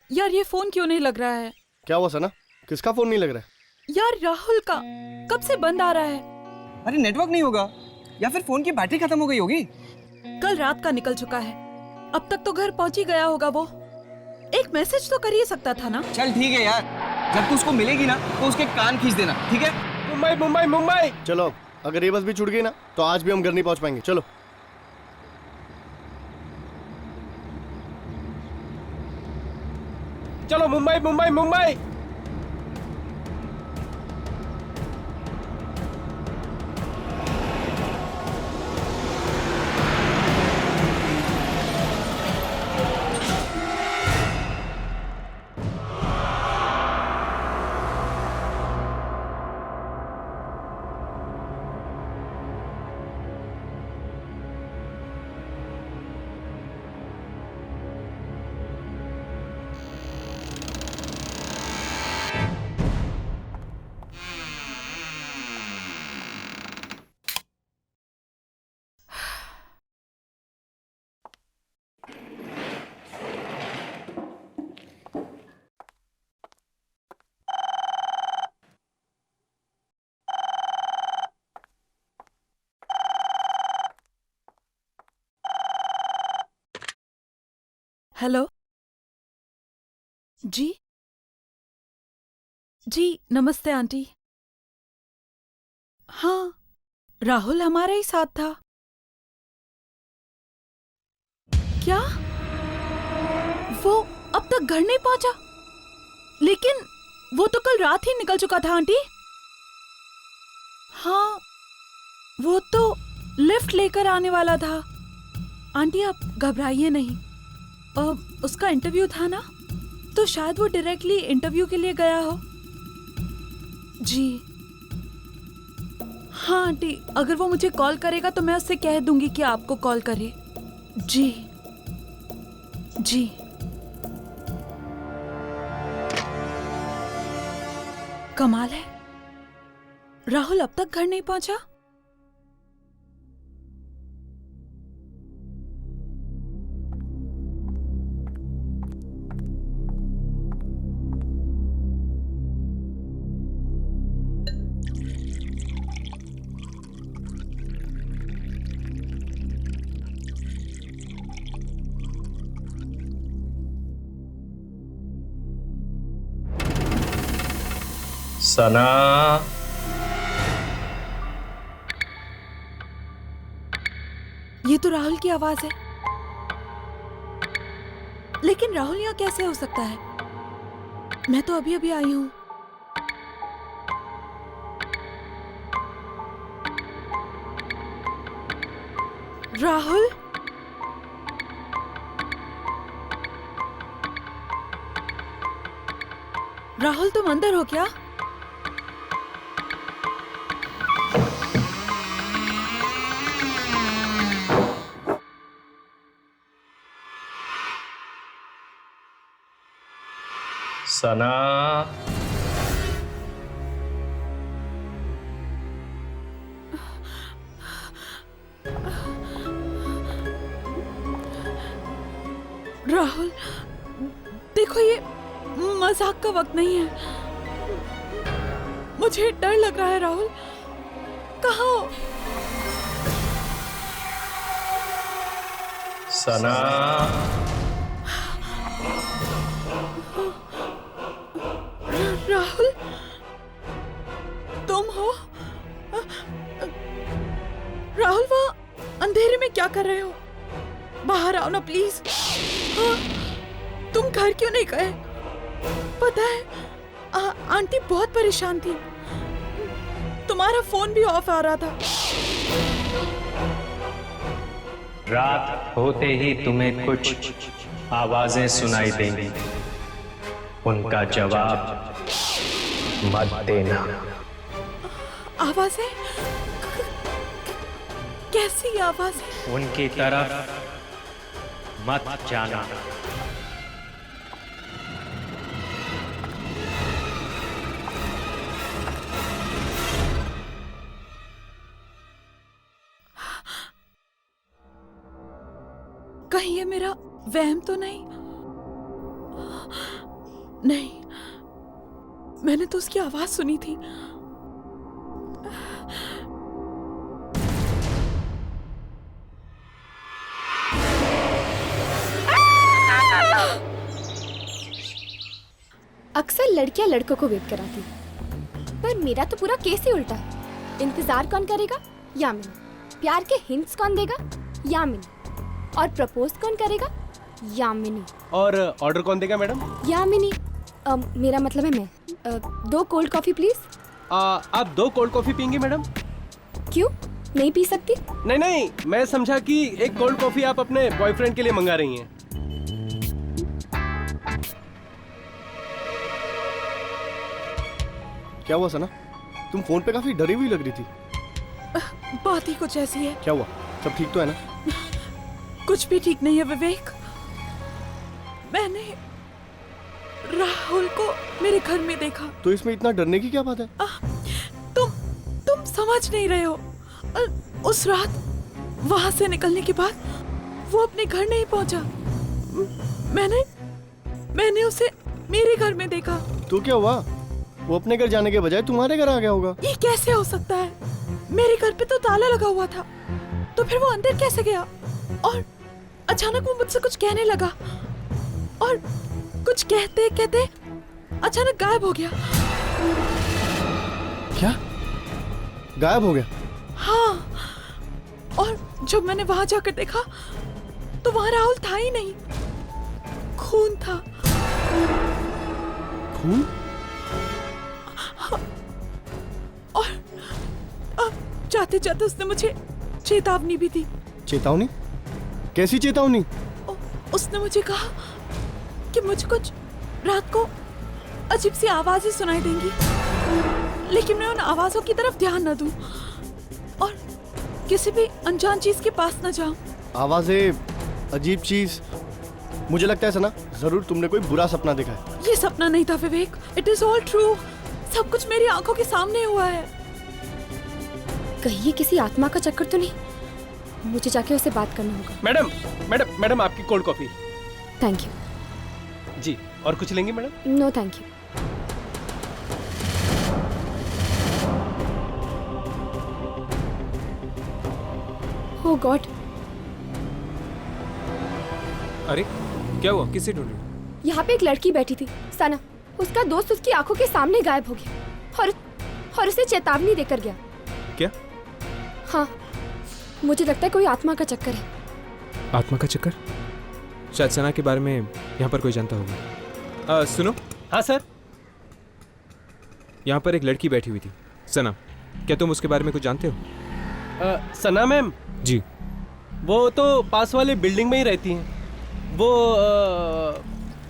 यार ये फोन क्यों नहीं लग रहा है? क्या हुआ सना? किसका फोन नहीं लग रहा है? यार राहुल का कब से बंद आ रहा है। अरे नेटवर्क नहीं होगा या फिर फोन की बैटरी खत्म हो गई होगी। कल रात का निकल चुका है, अब तक तो घर पहुंच ही गया होगा वो। एक मैसेज तो कर ही सकता था ना। चल ठीक है यार, जब तू उसको मिलेगी ना तो उसके कान खींच देना, ठीक है? मुंबई मुंबई मुंबई। चलो, अगर ये बस भी छूट गई ना तो आज भी हम घर नहीं पहुंच पाएंगे। चलो चलो, मुंबई मुंबई मुंबई। हेलो जी। जी नमस्ते आंटी। हाँ, राहुल हमारे ही साथ था। क्या वो अब तक घर नहीं पहुंचा? लेकिन वो तो कल रात ही निकल चुका था आंटी। हाँ, वो तो लिफ्ट लेकर आने वाला था। आंटी आप घबराइए नहीं, उसका इंटरव्यू था ना, तो शायद वो डायरेक्टली इंटरव्यू के लिए गया हो। जी हाँ आंटी, अगर वो मुझे कॉल करेगा तो मैं उससे कह दूंगी कि आपको कॉल करे। जी जी। कमाल है, राहुल अब तक घर नहीं पहुंचा। सना, ये तो राहुल की आवाज है, लेकिन राहुल यहाँ कैसे हो सकता है? मैं तो अभी अभी आई हूँ। राहुल, राहुल तुम अंदर हो क्या? सना, राहुल देखो, ये मजाक का वक्त नहीं है। मुझे डर लग रहा है। राहुल कहाँ हो? सना, राहुल तुम हो? राहुल वहाँ अंधेरे में क्या कर रहे हो? बाहर आओ ना प्लीज। हाँ, तुम घर क्यों नहीं गए? पता है आंटी बहुत परेशान थी, तुम्हारा फोन भी ऑफ आ रहा था। रात होते ही तुम्हें कुछ आवाजें सुनाई देंगी, उनका जवाब मत देना। आवाजें? कैसी आवाजें? उनकी तरफ मत जाना। कहीं ये मेरा वहम तो नहीं? नहीं, मैंने तो उसकी आवाज सुनी थी। अक्सर लड़कियां लड़कों को वेट कराती हैं, पर मेरा तो पूरा केस ही उल्टा है। इंतजार कौन करेगा? यामिनी। प्यार के हिंट्स कौन देगा? यामिनी। और प्रपोज कौन करेगा? यामिनी। और ऑर्डर कौन देगा मैडम? यामिनी। मेरा मतलब है मैं। 2 कोल्ड कॉफी प्लीज। आप 2 कोल्ड कॉफी पियेंगी मैडम? क्यों, नहीं पी सकती? नहीं, मैं समझा कि एक कोल्ड कॉफी आप अपने बॉयफ्रेंड के लिए मंगा रही हैं। क्या हुआ सना? तुम फोन पे काफी डरी हुई लग रही थी। बात ही कुछ ऐसी है। क्या हुआ? सब ठीक तो है ना? कुछ भी ठीक नहीं है विवेक। मैंने राहुल को मेरे घर में देखा। तो इसमें इतना डरने की क्या बात है? तुम समझ नहीं रहे हो। उस रात वहां से निकलने के बाद वो अपने घर नहीं पहुंचा। मैंने उसे मेरे घर में देखा। तो क्या हुआ? वो अपने घर जाने के बजाय तुम्हारे घर आ गया होगा। ये कैसे हो सकता है? मेरे घर पे तो ताला लगा हुआ था, तो फिर वो अंदर कैसे गया? और अचानक वो मुझसे कुछ कहने लगा और कुछ कहते कहते अचानक गायब हो गया। क्या? गायब हो गया? हाँ, और जब मैंने वहां जाकर देखा तो वहां राहुल था ही नहीं, खून था। खून? और जाते जाते उसने मुझे चेतावनी भी दी। चेतावनी? कैसी चेतावनी? उसने मुझे कहा कि मुझे कुछ रात को अजीब सी आवाजें सुनाई देंगी, लेकिन मैं उन आवाजों की तरफ ध्यान न दूं और किसी भी अनजान चीज के पास न जाऊं। आवाजें, अजीब चीज। मुझे लगता है सना, जरूर तुमने कोई बुरा सपना देखा है। ये सपना नहीं था विवेक, इट इज ऑल ट्रू। सब कुछ मेरी आंखों के सामने हुआ है। कहीं ये किसी आत्मा का चक्कर तो नहीं? मुझे जाके उससे बात करना होगा। मैडम आपकी कोल्ड कॉफी। Thank you. जी, और कुछ लेंगी madam? No thank you. Oh god, अरे क्या हुआ? किसे ढूंढ रही हो? यहाँ पे एक लड़की बैठी थी, सना। उसका दोस्त उसकी आंखों के सामने गायब हो गया और उसे चेतावनी देकर गया। क्या? हाँ, मुझे लगता है कोई आत्मा का चक्कर है। आत्मा का चक्कर? शायद सना के बारे में यहाँ पर कोई जानता होगा। सुनो। हाँ सर। यहाँ पर एक लड़की बैठी हुई थी, सना। क्या तुम उसके बारे में कुछ जानते हो? सना मैम? जी। वो तो पास वाले बिल्डिंग में ही रहती हैं। वो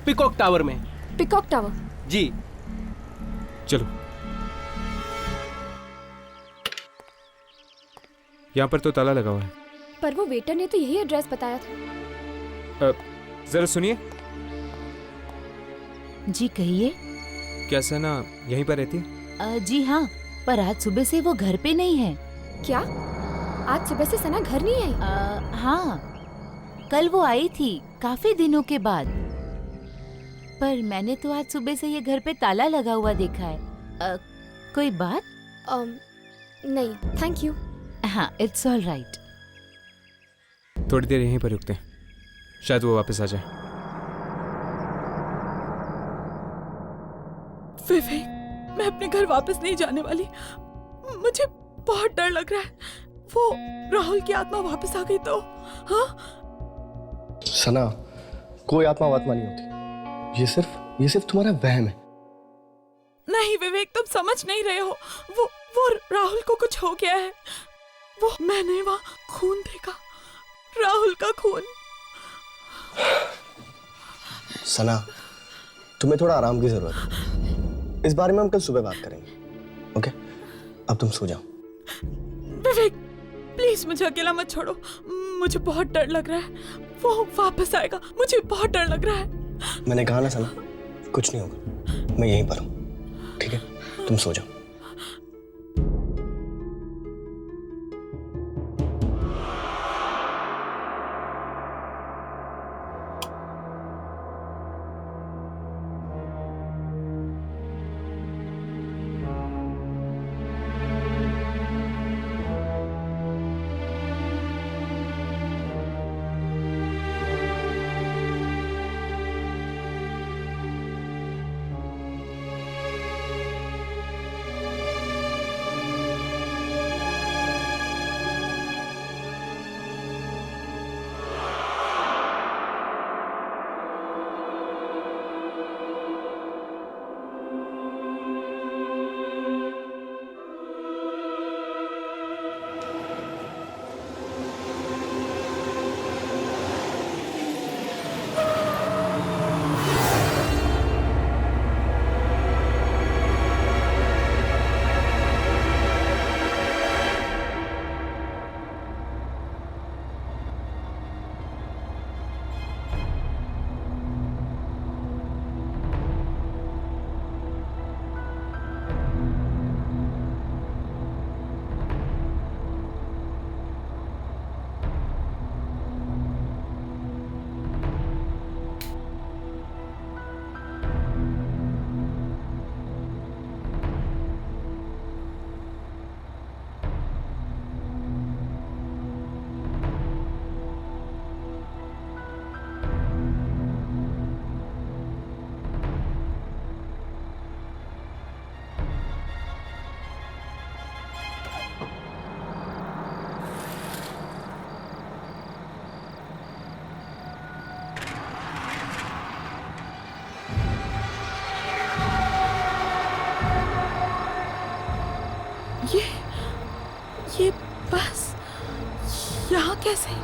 पिकॉक टावर में। Peacock tower? जी। चलो। यहाँ पर तो ताला लगा हुआ है। पर वो वेटर ने तो यही एड्रेस बताया था। जरा सुनिए। जी कहिए। क्या सना यहीं पर रहती है? जी हाँ, पर आज सुबह से वो घर पे नहीं है। क्या? आज सुबह से सना घर नहीं आई? हाँ, कल वो आई थी काफी दिनों के बाद, पर मैंने तो आज सुबह से ये घर पे ताला लगा हुआ देखा है। कोई बात? नहीं, थैंक यू। हाँ, इट्स ऑल राइट। थोड़ी देर यहीं पर रुकते हैं, शायद वो वापस आ जाए। विवेक, मैं अपने घर वापस नहीं जाने वाली। मुझे बहुत डर लग रहा है। वो राहुल की आत्मा वापस आ गई तो? हाँ? सना, कोई आत्मा वात्मा नहीं होती। ये सिर्फ तुम्हारा वहम है। नहीं विवेक, तुम समझ नहीं रहे हो। वो राहुल को कुछ हो गया है। मैंने वहाँ खून देखा, राहुल का खून। सना, तुम्हें थोड़ा आराम की जरूरत है। इस बारे में हम कल सुबह बात करेंगे, ओके? अब तुम सो जाओ। विवेक, प्लीज मुझे अकेला मत छोड़ो। मुझे बहुत डर लग रहा है। वो वापस आएगा, मुझे बहुत डर लग रहा है। मैंने कहा ना सना, कुछ नहीं होगा। मैं यहीं पर हूँ, ठीक है? तुम सो जाओ। ये बस यहाँ कैसे?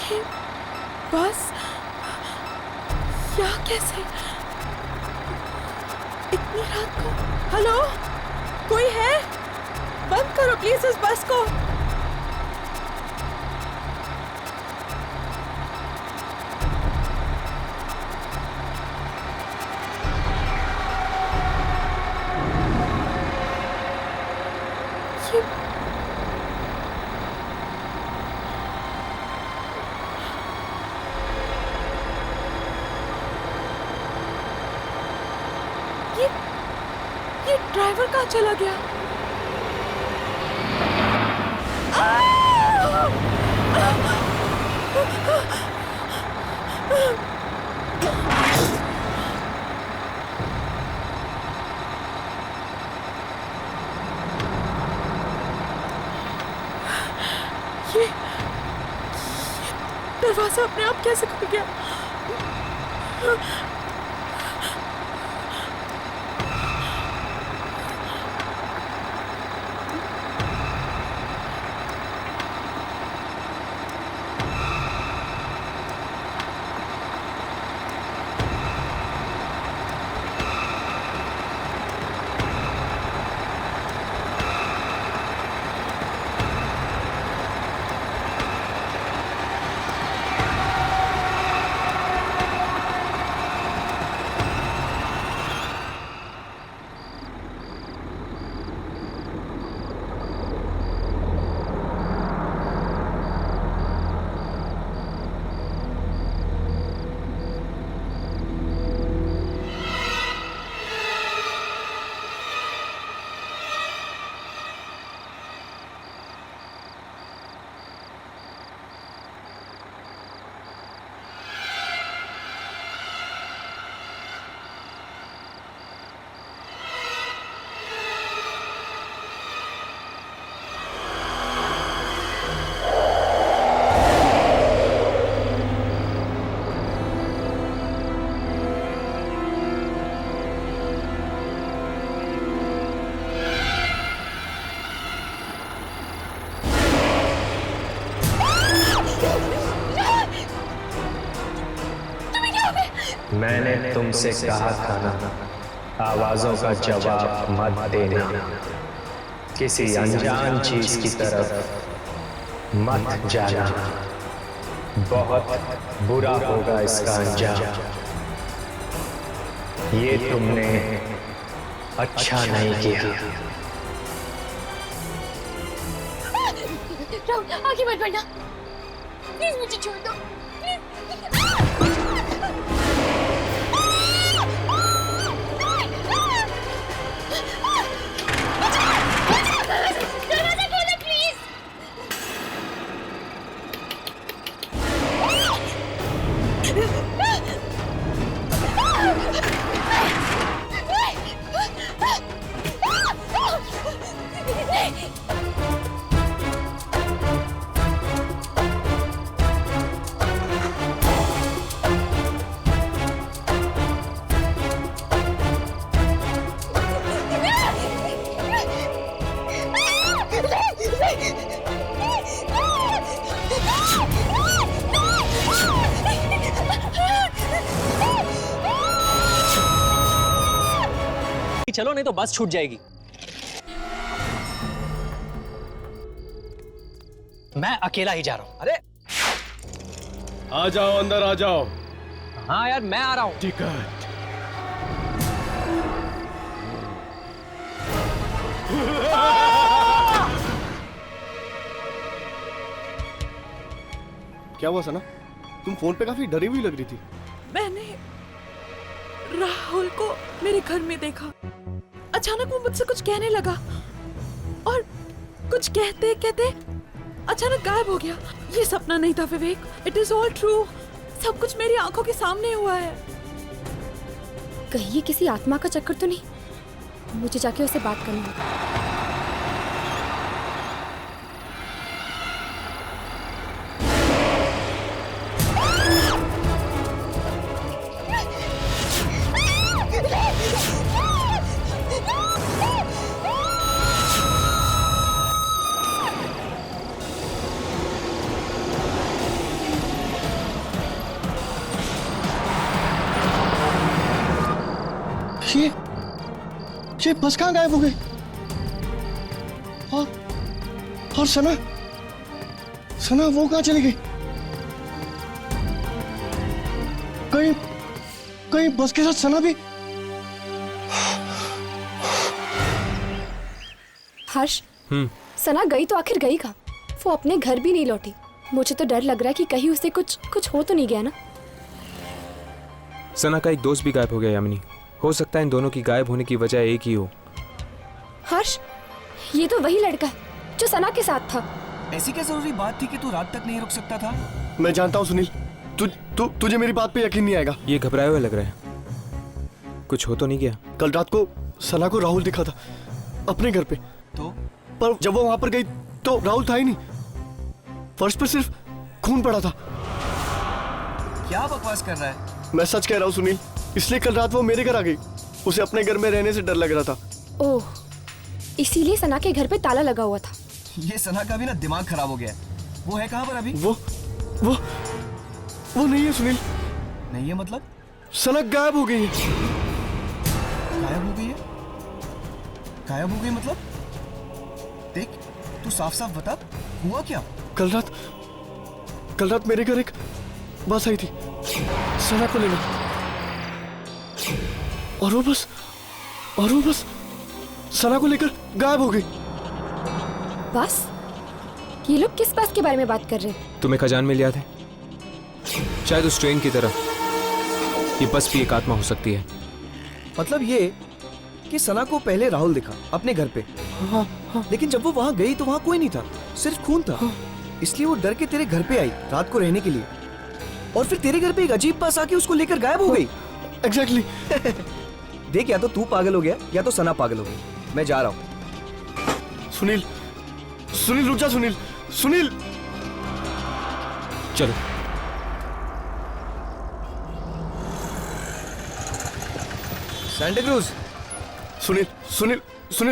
ये बस यहाँ कैसे? इतनी रात को? हेलो, कोई है? बंद करो प्लीज इस बस को। ये ड्राइवर कहाँ चला गया? ये दरवाजा अपने आप कैसे खुल गया? मैंने तुमसे कहा था ना, आवाजों का जवाब मत देना, किसी अनजान चीज की तरफ मत जाना, बहुत बुरा होगा इसका अंजाम। ये तुमने अच्छा नहीं किया। राहुल, आगे मत बढ़ना, प्लीज मुझे छोड़ दो, चलो नहीं तो बस छूट जाएगी। मैं अकेला ही जा रहा हूं। अरे आ जाओ, अंदर आ जाओ। हाँ यार मैं आ रहा हूं। टिकट। क्या हुआ सना? तुम फोन पे काफी डरी हुई लग रही थी। मैंने राहुल को मेरे घर में देखा। अचानक वो मुझसे कुछ कहने लगा और कुछ कहते कहते अचानक गायब हो गया। ये सपना नहीं था विवेक, इट इज ऑल ट्रू। सब कुछ मेरी आंखों के सामने हुआ है। कहीं ये किसी आत्मा का चक्कर तो नहीं? मुझे जाके उससे बात करनी होगी। ये बस कहाँ गायब हो गई? और सना वो कहाँ चली गई? कहीं बस के साथ सना भी? हर्ष, सना गई तो आखिर गई कहाँ? वो अपने घर भी नहीं लौटी। मुझे तो डर लग रहा है कि कहीं उसे कुछ हो तो नहीं गया ना। सना का एक दोस्त भी गायब हो गया यामिनी। हो सकता है इन दोनों की गायब होने की वजह एक ही हो। हर्ष, ये तो वही लड़का है जो सना के साथ था। ऐसी क्या जरूरी बात थी कि तू रात तक नहीं रुक सकता था? मैं जानता हूँ सुनील, तुझे मेरी बात पे यकीन नहीं आएगा। ये घबराए हुए लग रहा है। कुछ हो तो नहीं गया? कल रात को सना को राहुल दिखा था अपने घर पे। तो पर जब वो वहां पर गई तो राहुल था ही नहीं। फर्श पर सिर्फ खून पड़ा था। क्या बकवास कर रहा है? मैं सच कह रहा हूँ सुनील, इसलिए कल रात वो मेरे घर आ गई। उसे अपने घर में रहने से डर लग रहा था। ओह, इसीलिए सना के घर पे ताला लगा हुआ था। ये सना का भी ना दिमाग खराब हो गया है। वो है कहाँ पर अभी? वो नहीं है सुनील। नहीं है मतलब? सना गायब हो गई है। गायब हो गई है? गायब हो गई मतलब? देख, तू साफ साफ बता, हुआ क्या? कल रात मेरे घर एक बस आई थी सना को लेने, और वो बस सना को लेकर गायब हो गई। बस? ये लोग किस बस के बारे में बात कर रहे हैं? तुम्हें खजान में लिया था शायद उस ट्रेन की तरह। ये बस भी एक आत्मा हो सकती है। मतलब ये कि सना को पहले राहुल दिखा अपने घर पे। हाँ। लेकिन जब वो वहां गई तो वहां कोई नहीं था, सिर्फ खून था। इसलिए वो डर के तेरे घर पे आई रात को रहने के लिए, और फिर तेरे घर पे एक अजीब बस आके उसको लेकर गायब हो गई। एग्जैक्टली। देख, या तो तू पागल हो गया या तो सना पागल हो गई। मैं जा रहा हूँ। सुनील रुक जा। सुनील चलो। Santa cruise. सुनील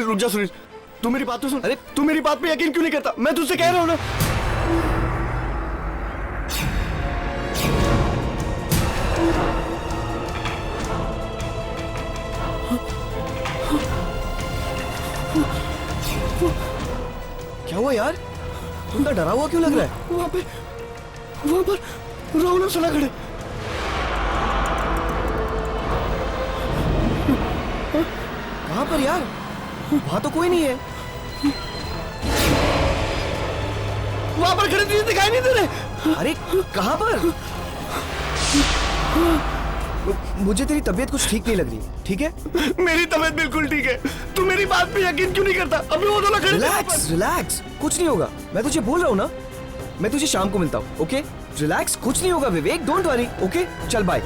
रुक जा। सुनील, तू मेरी बात तो सुन। अरे तू मेरी बात पे यकीन क्यों नहीं करता? मैं तुझसे कह रहा हूँ ना। क्या हुआ यार? तुमका डरा हुआ क्यों लग रहा है? वहां पर राहुल और सना खड़े। कहाँ पर यार? वहां तो कोई नहीं है। वहां पर खड़े तुझे दिखाई नहीं दे रहे? अरे कहाँ पर? मुझे तेरी तबीयत कुछ ठीक नहीं लग रही, ठीक है? मेरी तबीयत बिल्कुल ठीक है। तू मेरी बात पे यकीन क्यों नहीं करता? अभी वो दोनों खड़े। रिलैक्स, कुछ नहीं होगा। मैं तुझे बोल रहा हूँ ना, मैं तुझे शाम को मिलता हूँ, ओके? रिलैक्स, कुछ नहीं होगा विवेक, डोंट वरी, ओके? चल बाय।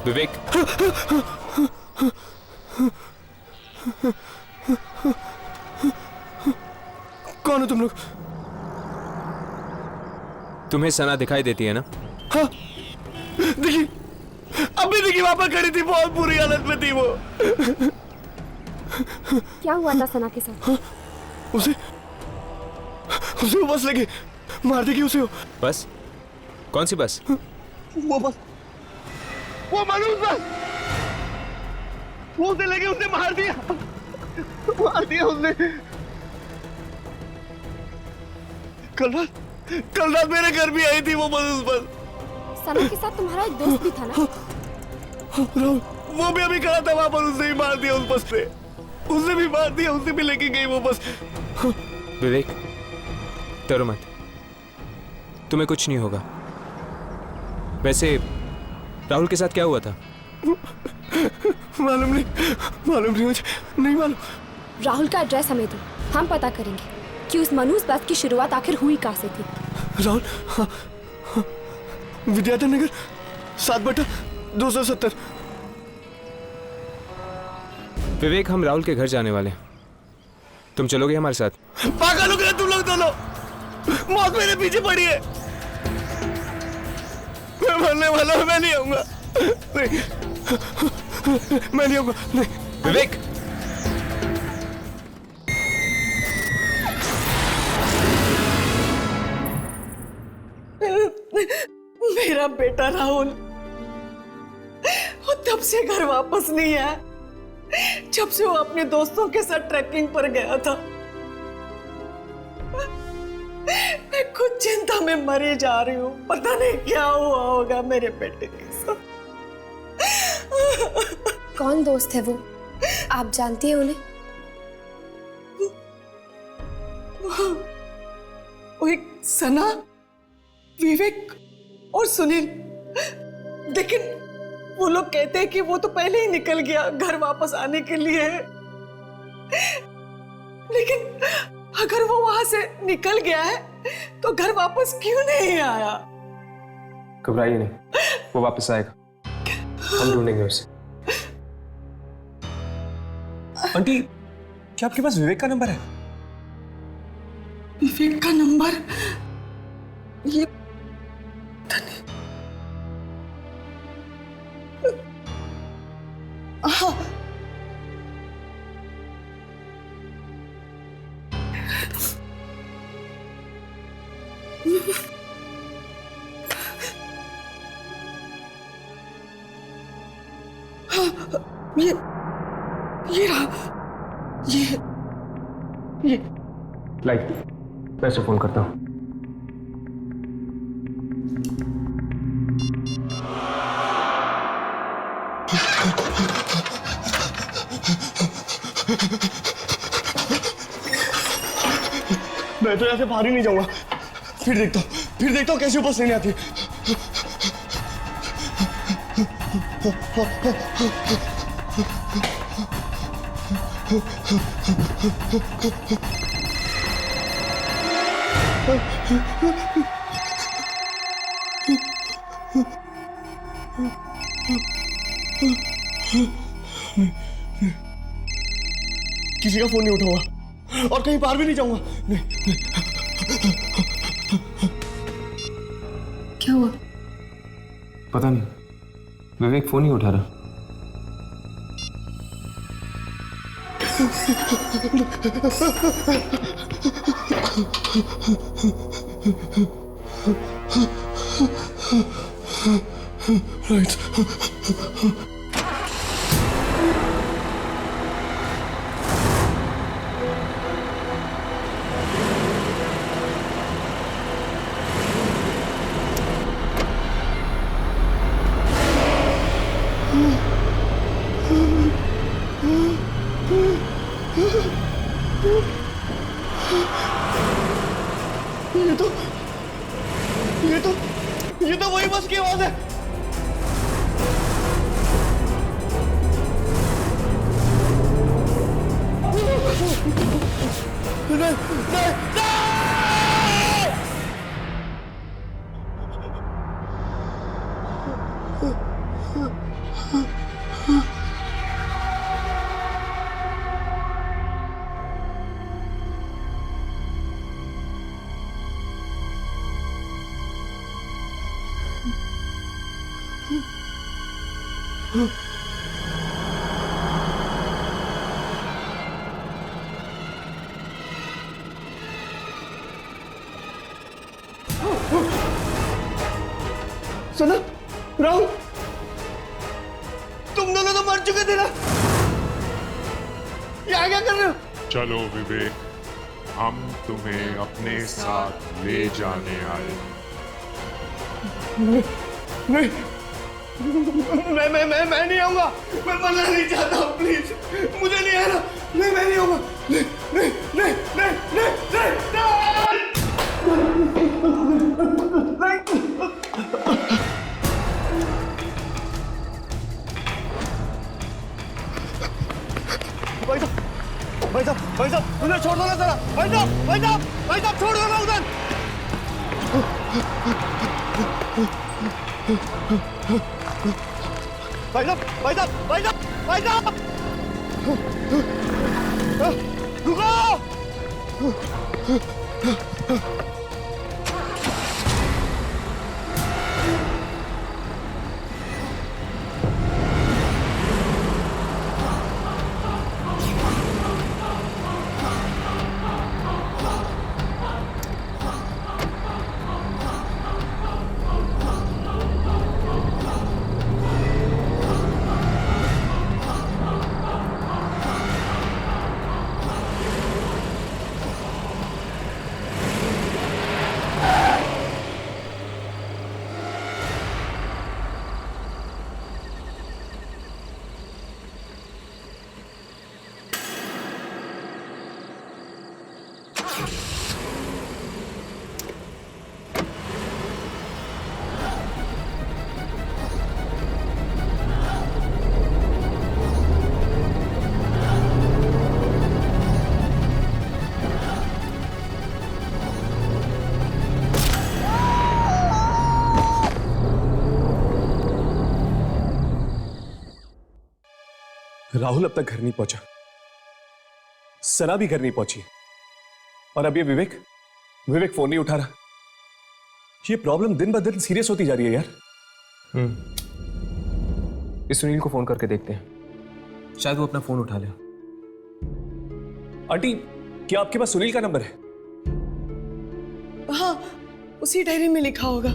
विवेक, कौन हो तुम लोग? तुम्हें सना दिखाई देती है ना? हाँ, देखी, अभी देखी वहां पर खड़ी थी, बहुत बुरी हालत में थी वो। क्या हुआ था सना के साथ? उसे वो बस लगी, मार देगी उसे। बस? कौन सी बस? वो बस, वो मनुष्य बस, वो उसे लगी, उसे मार दिया उसने। कल रात मेरे घर भी आई थी वो मनुष्य बस। सना के साथ तुम्हारा एक दोस्त भी था ना? राहुल, वो भी अभी खड़ा था वहां पर, उसने भी मार दिया उस बस पे, उसने भी मार दिया, उसे भी लेके गई वो बस। विवेक, डरो मत, तुम्हें कुछ नहीं होगा। वैसे राहुल के साथ क्या हुआ था? मालूम नहीं मुझे, नहीं मालूम। राहुल का एड्रेस हमें दो, हम पता करेंगे कि उस मनुष्य बस की शुरुआत आखिर हुई कहाँ से थी। राहुल, विद्याधर नगर 7/270। विवेक, हम राहुल के घर जाने वाले हैं, तुम चलोगे हमारे साथ? पागल हो गए तुम लोग दोनों, मौत मेरे पीछे पड़ी है, मैं मरने वाला हूं, मैं नहीं आऊंगा, मैं नहीं आऊंगा, नहीं। विवेक, मेरा बेटा राहुल वो तब से घर वापस नहीं आया जब से वो अपने दोस्तों के साथ ट्रैकिंग पर गया था। मैं खुद चिंता में मरी जा रही हूँ, पता नहीं क्या हुआ होगा मेरे बेटे के साथ। कौन दोस्त है वो? आप जानती हैं उन्हें? वो एक सना, विवेक और सुनील, लेकिन वो लोग कहते हैं कि वो तो पहले ही निकल गया घर वापस आने के लिए। लेकिन अगर वो वहां से निकल गया है तो घर वापस क्यों नहीं आया? घबराइए नहीं, वो वापस आएगा, हम ढूंढेंगे उसे। आंटी, क्या आपके पास विवेक का नंबर है? विवेक का नंबर? ये हाँ, ये रहा, ये लाइक, मैं उसे फोन करता हूँ। मैं तो यहाँ से बाहर ही नहीं जाऊंगा, फिर देखता हूँ कैसे वापस नहीं आती। किसी का फोन नहीं उठाऊंगा और कहीं बाहर भी नहीं जाऊंगा। क्या हुआ? पता नहीं, विवेक फोन ही उठा रहा। राइट, ये तो वही बस की आवाज है। नहीं, नहीं, नहीं! सुना राहुल, तुम दोनों तो मर चुके थे ना, यहाँ क्या कर रहे हो? चलो विवेक, हम तुम्हें अपने साथ ले जाने आए। नहीं, मैं नहीं आऊंगा, मैं मरना नहीं चाहता हूँ, प्लीज मुझे नहीं आना, नहीं मैं नहीं आऊंगा, नहीं नहीं नहीं नहीं नहीं भाई साहब उधर छोड़ दो ना जरा, भाई साहब छोड़ दो ना उधर। भाई साहब रुको। राहुल अब तक घर नहीं पहुंचा, सना भी घर नहीं पहुंची, और अब ये विवेक फोन नहीं उठा रहा। ये प्रॉब्लम दिन ब दिन सीरियस होती जा रही है यार। इस सुनील को फोन करके देखते हैं, शायद वो अपना फोन उठा ले। आंटी, क्या आपके पास सुनील का नंबर है? हाँ, उसी डायरी में लिखा होगा।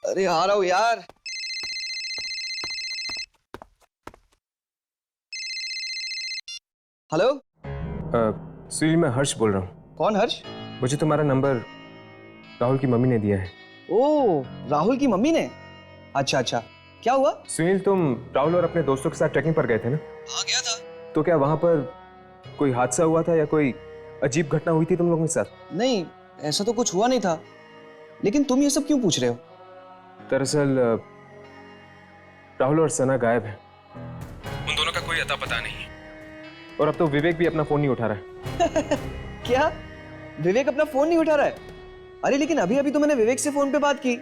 अरे आ रहा हूं यार। हेलो सुनील, मैं हर्ष बोल रहा हूँ। कौन हर्ष? मुझे तुम्हारा नंबर राहुल की मम्मी ने दिया है। ओ, राहुल की मम्मी ने? अच्छा, क्या हुआ? सुनील, तुम राहुल और अपने दोस्तों के साथ ट्रैकिंग पर गए थे ना? हाँ, गया था। तो क्या वहां पर कोई हादसा हुआ था या कोई अजीब घटना हुई थी तुम लोगों के साथ? नहीं, ऐसा तो कुछ हुआ नहीं था, लेकिन तुम ये सब क्यों पूछ रहे हो? दरअसल राहुल और सना गायब हैं। उन दोनों का कोई अता पता नहीं है, और अब तो विवेक भी अपना फोन नहीं उठा रहा है। क्या? विवेक अपना फोन नहीं उठा रहा है? अरे लेकिन अभी तो मैंने विवेक से फोन पे बात की,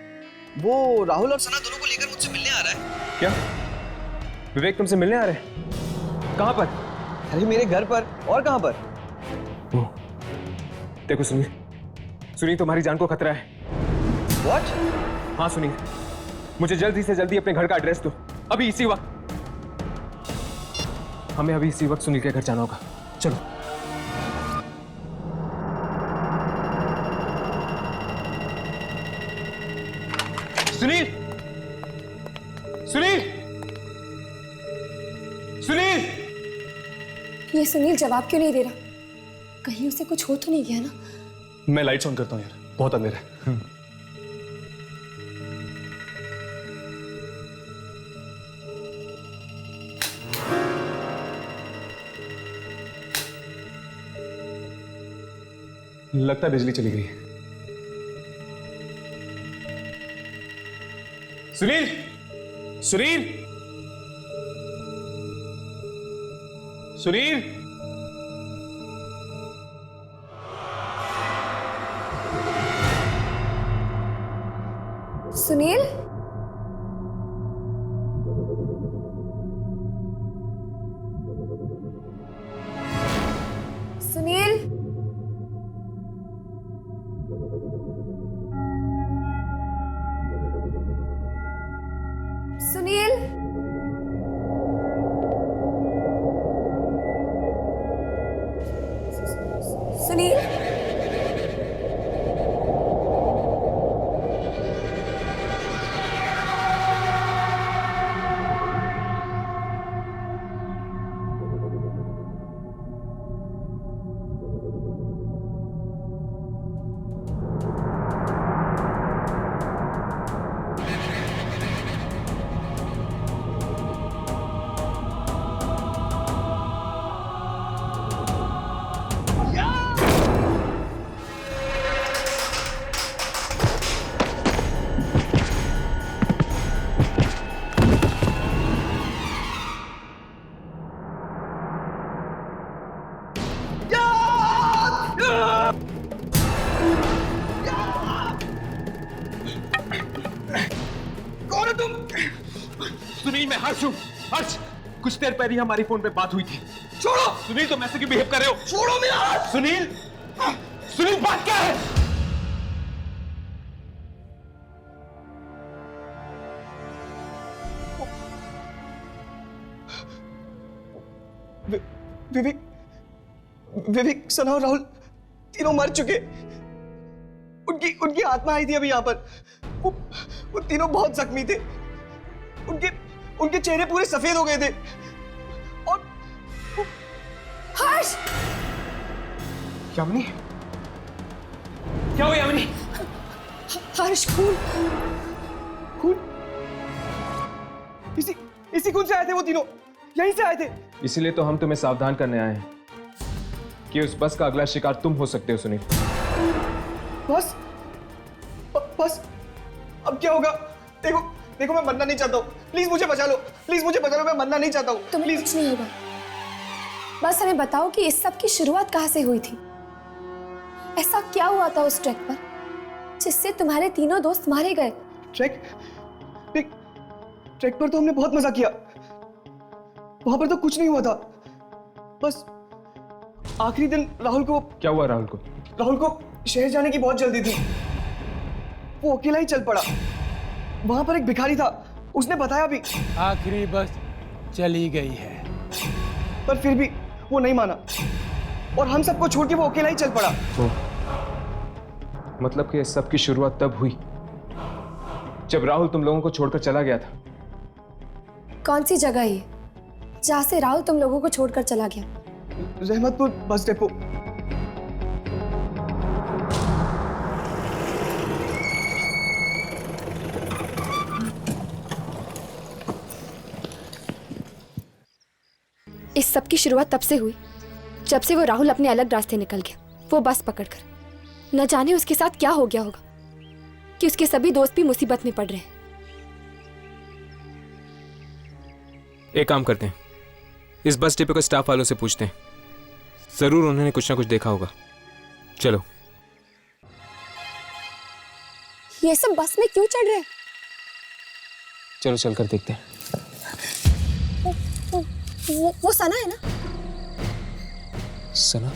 वो राहुल और सना दोनों को लेकर मुझसे मिलने आ रहा है। क्या? विवेक तुमसे मिलने आ रहे हैं? कहाँ पर? अरे मेरे घर पर। और कहाँ पर? देखो सुनील, तुम्हारी जान को खतरा है। What? हाँ सुनील, मुझे जल्दी से जल्दी अपने घर का एड्रेस दो, अभी इसी वक्त। हमें अभी इसी वक्त सुनील के घर जाना होगा, चलो। सुनील, सुनील, सुनील! ये सुनील जवाब क्यों नहीं दे रहा? कहीं उसे कुछ हो तो नहीं गया ना? मैं लाइट्स ऑन करता हूँ यार, बहुत अंधेरा है। लगता है बिजली चली गई है। सुनील, सुनील, सुनील! सुनील? तुम? सुनील, मैं हर्ष हूँ। हर्ष, कुछ देर पहले ही हमारी फोन पे बात हुई थी। छोड़ो सुनील, तुम ऐसे क्यों बिहेव कर रहे हो? छोड़ो मेरा हाथ। सुनील, सुनील, बात क्या है? विवेक, विवेक, सना और राहुल तीनों मर चुके। उनकी उनकी आत्मा आई थी अभी यहाँ पर। वो तीनों बहुत जख्मी थे। उनके उनके चेहरे पूरे सफेद हो गए थे। और हर्ष! यामिनी, क्या हुआ यामिनी? हर्ष, खून! खून? इसी खून से आए थे वो तीनों, यहीं से आए थे। इसीलिए तो हम तुम्हें सावधान करने आए हैं कि उस बस का अगला शिकार तुम हो सकते हो सुनील। बस बस अब क्या होगा? देखो देखो, मैं मरना नहीं चाहता हूँ। प्लीज मुझे बचा लो, प्लीज मुझे बचा लो, मैं मरना नहीं चाहता हूँ। तुम्हें कुछ नहीं होगा। बस हमें बताओ कि इस सब की शुरुआत कहाँ से हुई थी? ऐसा क्या हुआ था उस ट्रैक पर जिससे तुम्हारे तीनों दोस्त मारे गए? ट्रैक पर तो हमने बहुत मजा किया। वहां पर तो कुछ नहीं हुआ था। बस आखिरी दिन राहुल को। क्या हुआ राहुल को? राहुल को शहर जाने की बहुत जल्दी थी। वो अकेला ही चल पड़ा। वहां पर एक भिखारी था, उसने बताया भी। आखिरी बस चली गई है, पर फिर भी वो नहीं माना और हम सबको छोड़ के वो अकेला ही चल पड़ा। मतलब कि इस सब की शुरुआत तब हुई जब राहुल तुम लोगों को छोड़कर चला गया था। कौन सी जगह है जहाँ से राहुल तुम लोगों को छोड़कर चला गया? Rahmatpur bus depot. इस सब की शुरुआत तब से हुई जब से वो राहुल अपने अलग रास्ते निकल गया, वो बस पकड़कर। न जाने उसके साथ क्या हो गया होगा कि उसके सभी दोस्त भी मुसीबत में पड़ रहे हैं। एक काम करते हैं, इस बस डिपो के स्टाफ वालों से पूछते हैं, जरूर उन्होंने कुछ ना कुछ देखा होगा। चलो। ये सब बस में क्यों चढ़ रहे हैं? चलो चलकर देखते हैं। वो सना है ना? सना?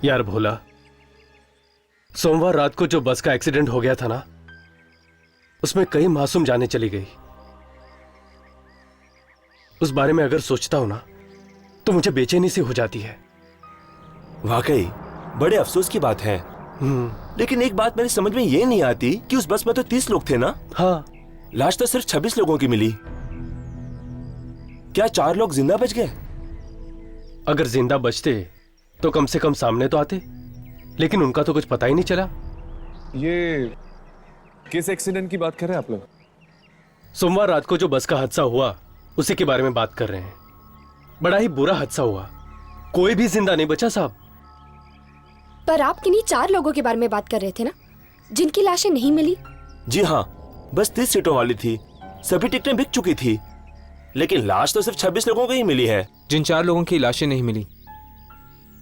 यार भोला, सोमवार रात को जो बस का एक्सीडेंट हो गया था ना, उसमें कई मासूम जानें चली गई। उस बारे में अगर सोचता हूं ना तो मुझे बेचैनी सी हो जाती है। वाकई बड़े अफसोस की बात है। लेकिन एक बात मेरी समझ में ये नहीं आती कि उस बस में तो 30 लोग थे ना? हाँ। लाश तो सिर्फ 26 लोगों की मिली। क्या 4 लोग जिंदा बच गए? अगर जिंदा बचते तो कम से कम सामने तो आते, लेकिन उनका तो कुछ पता ही नहीं चला। ये किस एक्सीडेंट की बात कर रहे हैं आप लोग? सोमवार रात को जो बस का हादसा हुआ उसी के बारे में बात कर रहे हैं। बड़ा ही बुरा हादसा हुआ, कोई भी जिंदा नहीं बचा साहब। पर आप किन्हीं 4 लोगों के बारे में बात कर रहे थे ना, जिनकी लाशें नहीं मिली? जी हाँ, बस 30 सीटों वाली थी, सभी टिकटें बिक चुकी थी, लेकिन लाश तो सिर्फ 26 लोगों की ही मिली है। जिन 4 लोगों की लाशें नहीं मिली,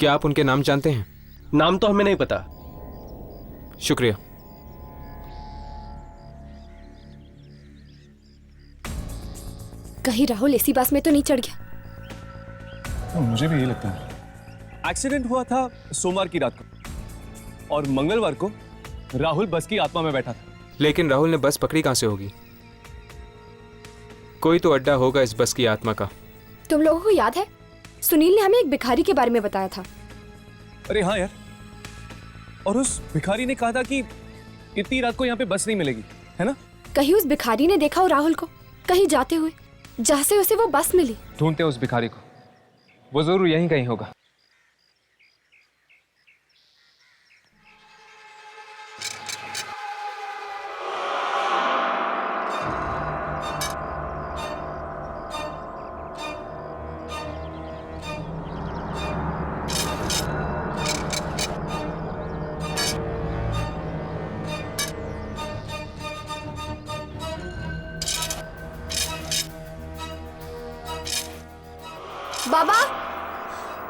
क्या आप उनके नाम जानते हैं? नाम तो हमें नहीं पता। शुक्रिया। कहीं राहुल इसी बस में तो नहीं चढ़ गया? मुझे भी यही लगता है। एक्सीडेंट हुआ था सोमवार की रात को और मंगलवार को राहुल बस की आत्मा में बैठा था। लेकिन राहुल ने बस पकड़ी कहां से होगी? कोई तो अड्डा होगा इस बस की आत्मा का। तुम लोगों को याद है, सुनील ने हमें एक भिखारी के बारे में बताया था। अरे हाँ यार, और उस भिखारी ने कहा था कि इतनी रात को यहाँ पे बस नहीं मिलेगी, है ना? कहीं उस भिखारी ने देखा हो राहुल को कहीं जाते हुए, जहाँ से उसे वो बस मिली। ढूंढते हैं उस भिखारी को, वो जरूर यहीं कहीं होगा।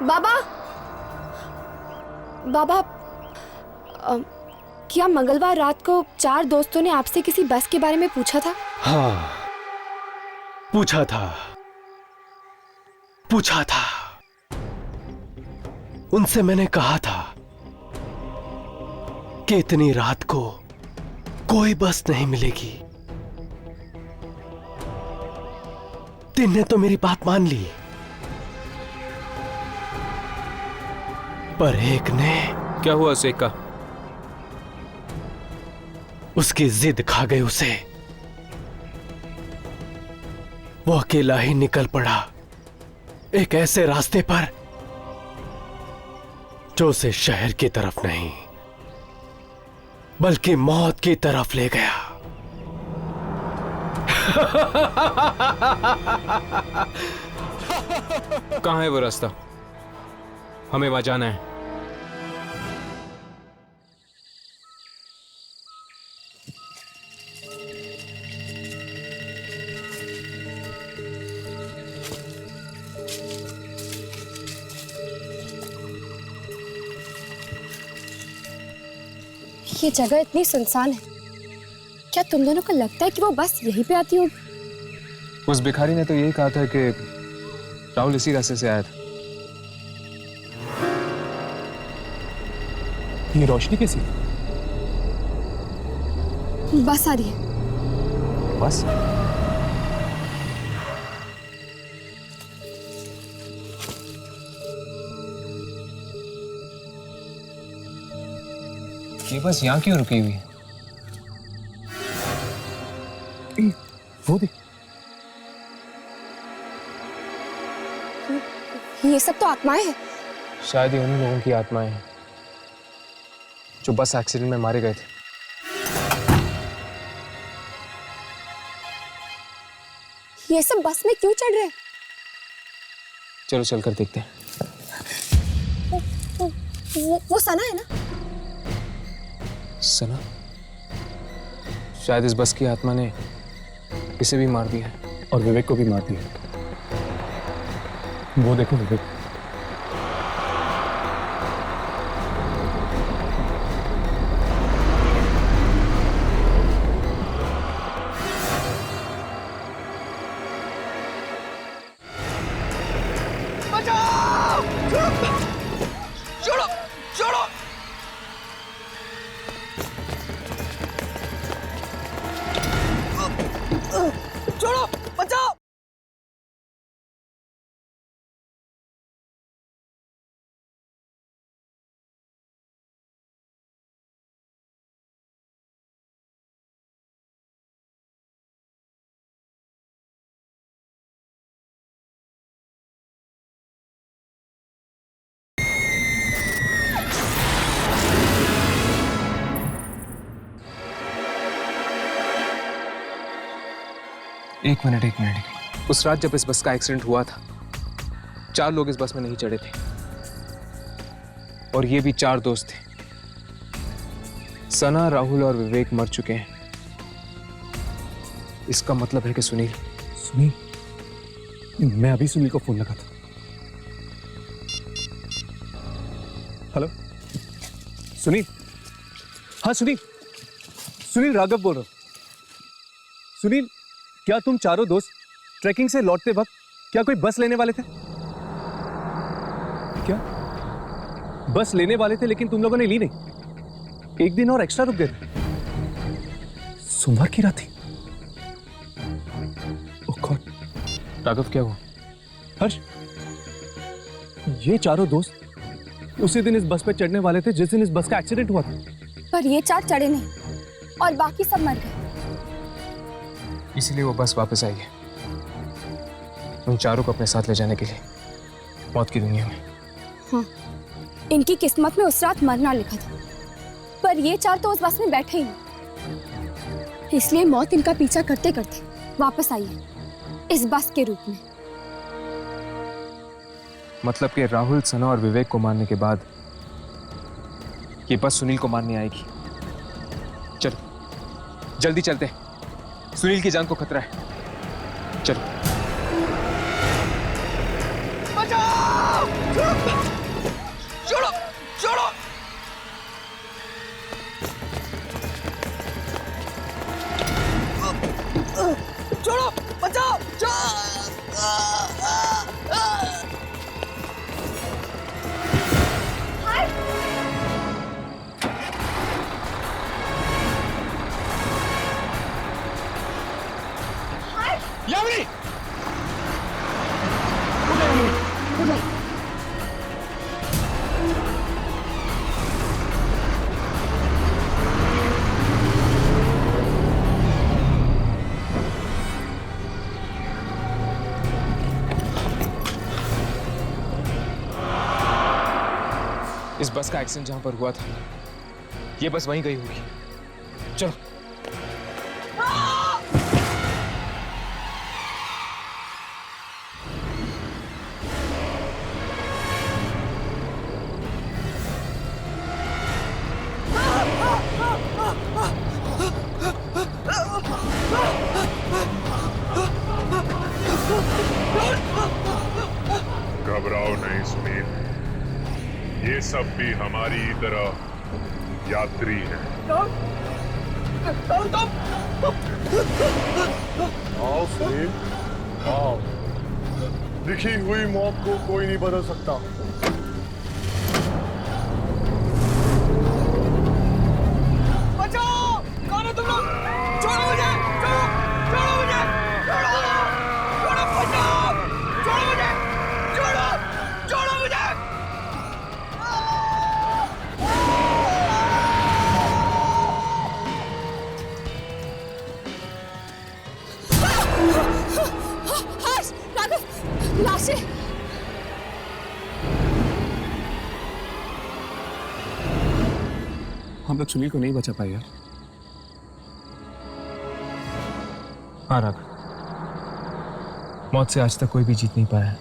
बाबा, बाबा, क्या मंगलवार रात को 4 दोस्तों ने आपसे किसी बस के बारे में पूछा था? हाँ, पूछा था। उनसे मैंने कहा था कि इतनी रात को कोई बस नहीं मिलेगी। 3 ने तो मेरी बात मान ली, पर एक ने। क्या हुआ उसे का? उसकी जिद खा गई उसे। वो अकेला ही निकल पड़ा एक ऐसे रास्ते पर जो उसे शहर की तरफ नहीं बल्कि मौत की तरफ ले गया। कहां है वो रास्ता? हमें वहां जाना है। ये जगह इतनी सुनसान है, क्या तुम दोनों को लगता है कि वो बस यहीं पे आती होगी? उस भिखारी ने तो यही कहा था कि राहुल इसी रास्ते से आया था। ये रोशनी कैसी? बस आ रही है। बस? ये बस यहाँ क्यों रुकी हुई है? वो देख, ये सब तो आत्माएं हैं। शायद ये उन्हीं लोगों की आत्माएं हैं जो बस एक्सीडेंट में मारे गए थे। ये सब बस में क्यों चढ़ रहे हैं? चलो चलकर देखते हैं। वो सना है ना? सना? शायद इस बस की आत्मा ने इसे भी मार दिया है और विवेक को भी मार दिया। वो देखो विवेक। छोड़ो, बचाओ। एक मिनट। उस रात जब इस बस का एक्सीडेंट हुआ था, 4 लोग इस बस में नहीं चढ़े थे और ये भी 4 दोस्त थे। सना, राहुल और विवेक मर चुके हैं। इसका मतलब है कि सुनील। मैं अभी सुनील को फोन लगा था। हेलो सुनील। हाँ सुनील राघव बोल रहा हूं। सुनील, क्या तुम चारों दोस्त ट्रैकिंग से लौटते वक्त क्या कोई बस लेने वाले थे? क्या बस लेने वाले थे लेकिन तुम लोगों ने ली नहीं? एक दिन और एक्स्ट्रा रुक गए थे। सोमवार की रात थी। ओह गॉड। राघव, क्या हुआ? हर्ष, ये चारों दोस्त उसी दिन इस बस पे चढ़ने वाले थे जिस दिन इस बस का एक्सीडेंट हुआ था। पर ये 4 चढ़े नहीं और बाकी सब मर गए। इसलिए वो बस वापस आई है उन 4 को अपने साथ ले जाने के लिए मौत की दुनिया में। हाँ, इनकी किस्मत में उस रात मरना लिखा था, पर ये 4 तो उस बस में बैठे ही नहीं। इसलिए मौत इनका पीछा करते करते वापस आई है इस बस के रूप में। मतलब कि राहुल, सना और विवेक को मारने के बाद ये बस सुनील को मारने आएगी। चलो जल्दी चलते हैं, सुनील की जान को खतरा है। चलो। बचाओ! यामिनी! इस बस का एक्सीडेंट जहां पर हुआ था, ये बस वहीं गई होगी। चलो। घबराओ नहीं सुनील, ये सब भी हमारी तरह यात्री हैं। आओ सुनील, आओ। लिखी हुई मौत को कोई नहीं बदल सकता। बचाओ! कौन है तुम लोग? छोड़ो मुझे! छोड़ो! छोड़ो मुझे! छोड़ो! छोड़ो! बचाओ! छोड़ो मुझे! छोड़ो! छोड़ो मुझे! हर्ष, राघव, लाशें। हम लोग सुनील को नहीं बचा पाए यार। हाँ राघव, मौत से आज तक कोई भी जीत नहीं पाया,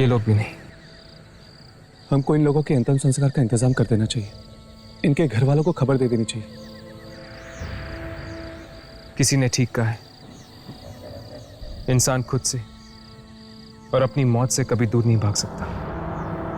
ये लोग भी नहीं। हमको इन लोगों के अंतिम संस्कार का इंतजाम कर देना चाहिए। इनके घर वालों को खबर दे देनी चाहिए। किसी ने ठीक कहा है, इंसान खुद से और अपनी मौत से कभी दूर नहीं भाग सकता।